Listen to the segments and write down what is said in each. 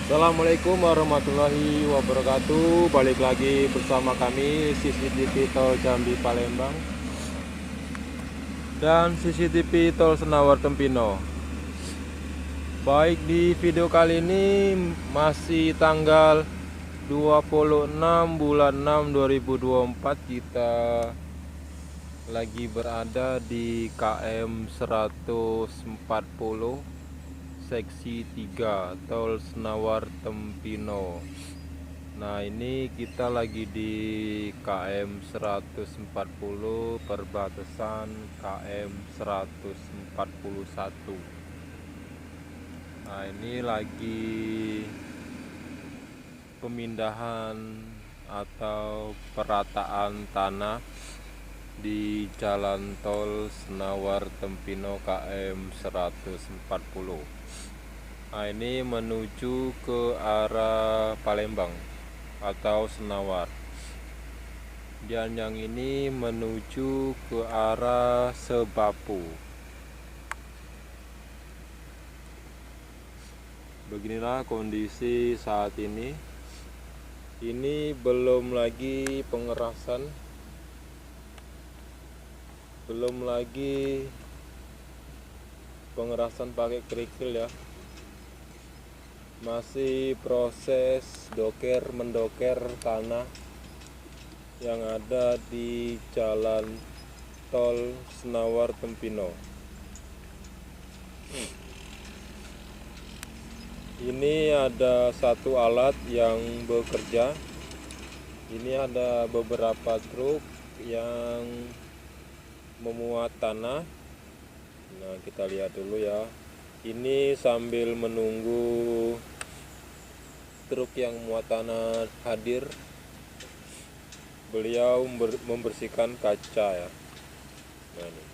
Assalamualaikum warahmatullahi wabarakatuh. Balik lagi bersama kami CCTV Tol Jambi Palembang dan CCTV Tol Senawar Tempino. Baik, di video kali ini masih tanggal 26 bulan 6 2024, kita lagi berada di KM 140 seksi 3 Tol Senawar Tempino. Nah, ini kita lagi di KM 140 perbatasan KM 141. Nah, ini lagi pemindahan atau perataan tanah di Jalan Tol Senawar Tempino KM 140. Nah, ini menuju ke arah Palembang atau Senawar. Dan yang ini menuju ke arah Sebapu. Beginilah kondisi saat ini. Ini belum lagi pengerasan, pakai kerikil ya. Masih proses mendoker tanah yang ada di Jalan Tol Senawar Tempino. Ini ada satu alat yang bekerja. Ini ada beberapa truk yang memuat tanah. Nah, kita lihat dulu ya. Ini sambil menunggu truk yang muat tanah hadir, beliau membersihkan kaca ya. Nah, ini.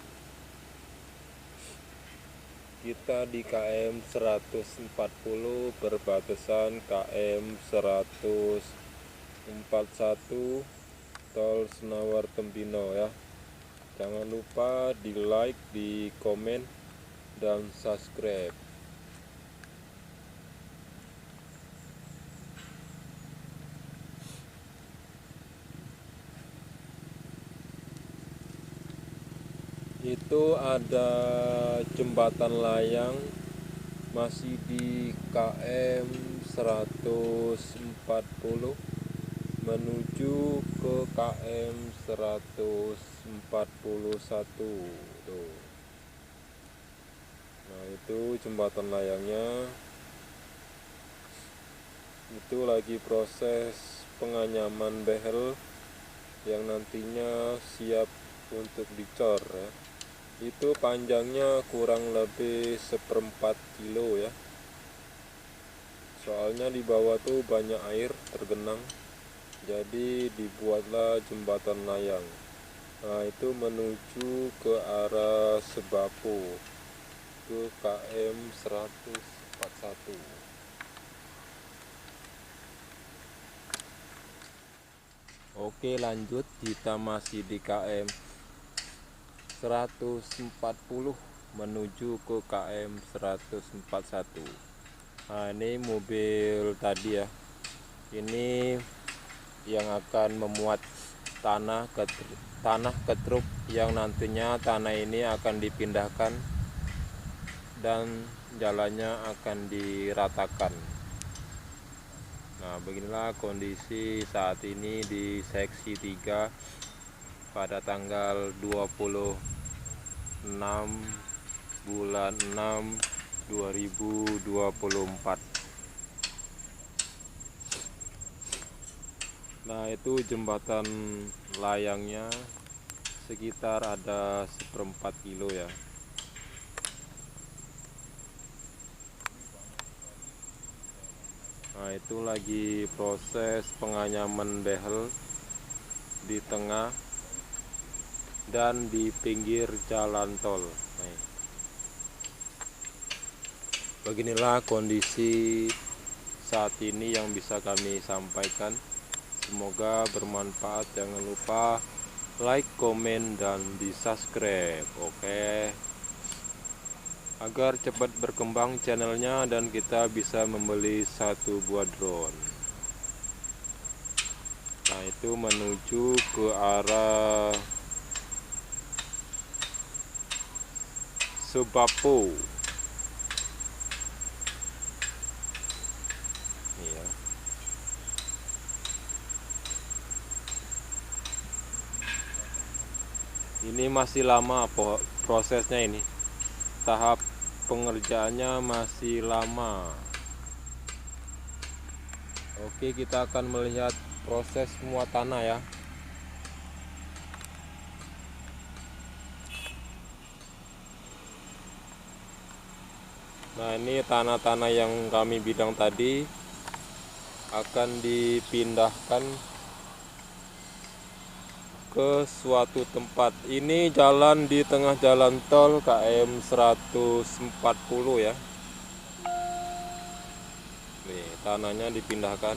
Kita di KM 140 perbatasan KM 141 Tol Senawar Tempino ya. Jangan lupa di like, di komen, dan subscribe. Itu ada jembatan layang masih di KM 140 menuju ke KM 141 tuh. Nah, itu jembatan layangnya. Itu lagi proses penganyaman behel yang nantinya siap untuk dicor ya. Itu panjangnya kurang lebih 1/4 kilo ya. Soalnya di bawah tuh banyak air tergenang, jadi dibuatlah jembatan layang. Nah, itu menuju ke arah Sebapu, ke KM 141. Oke, lanjut, kita masih di KM 140 menuju ke KM 141. Nah, ini mobil tadi ya. Ini yang akan memuat tanah ke truk yang nantinya tanah ini akan dipindahkan dan jalannya akan diratakan. Nah, beginilah kondisi saat ini di seksi 3 pada tanggal 26 bulan 6 2024. Nah, itu jembatan layangnya sekitar ada 1/4 kilo ya. Nah, itu lagi proses penganyaman behel di tengah dan di pinggir jalan tol. Nah, beginilah kondisi saat ini yang bisa kami sampaikan. Semoga bermanfaat. Jangan lupa like, komen, dan di subscribe. Oke. agar cepat berkembang channelnya dan kita bisa membeli satu buah drone. Nah, itu menuju ke arah Sebapo. Iya. Ini masih lama prosesnya ini. Tahap pengerjaannya masih lama. Oke, kita akan melihat proses muat tanah ya. Nah, ini tanah-tanah yang kami bilang tadi akan dipindahkan ke suatu tempat. Ini jalan di tengah jalan tol KM 140 ya. Nih, tanahnya dipindahkan.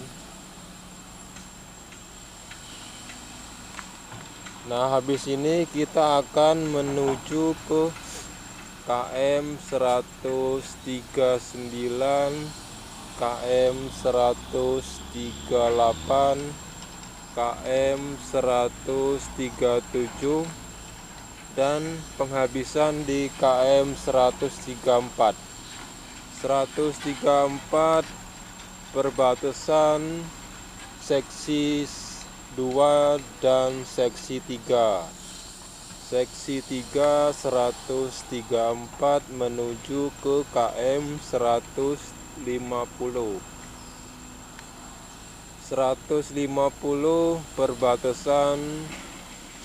Nah, habis ini kita akan menuju ke KM 139, KM 138, KM 137, dan penghabisan di KM 134. 134 perbatasan seksi 2 dan seksi 3. Seksi 3 134 menuju ke KM 150. 150 perbatasan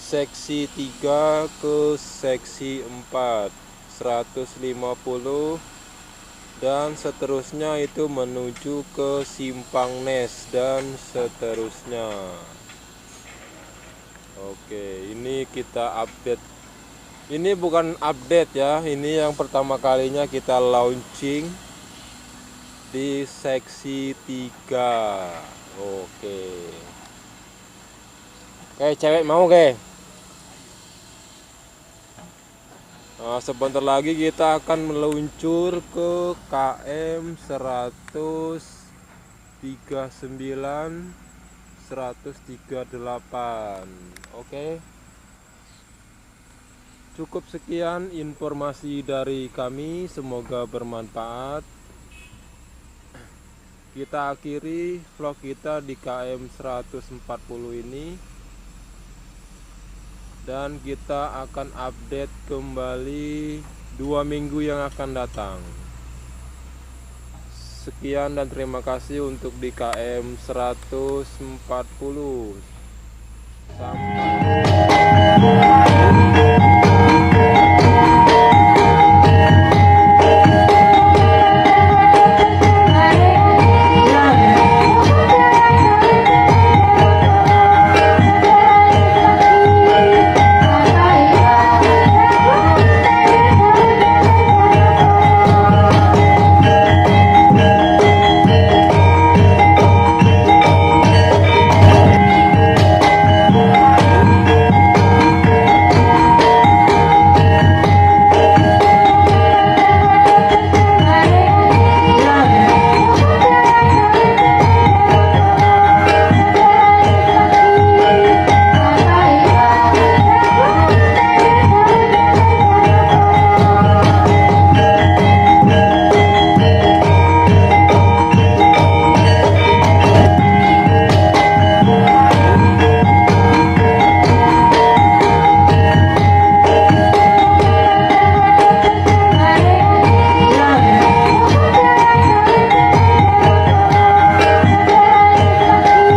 seksi 3 ke seksi 4. 150 dan seterusnya itu menuju ke Simpang Nes dan seterusnya. Oke, ini kita update. Ini bukan update ya, ini yang pertama kalinya kita launching di seksi 3. Oke. Oke, cewek mau ke? Nah, sebentar lagi kita akan meluncur ke KM 139, 138. Oke. Cukup sekian informasi dari kami, semoga bermanfaat. Kita akhiri vlog kita di KM 140 ini, dan kita akan update kembali 2 minggu yang akan datang. Sekian dan terima kasih untuk di KM 140. Sampai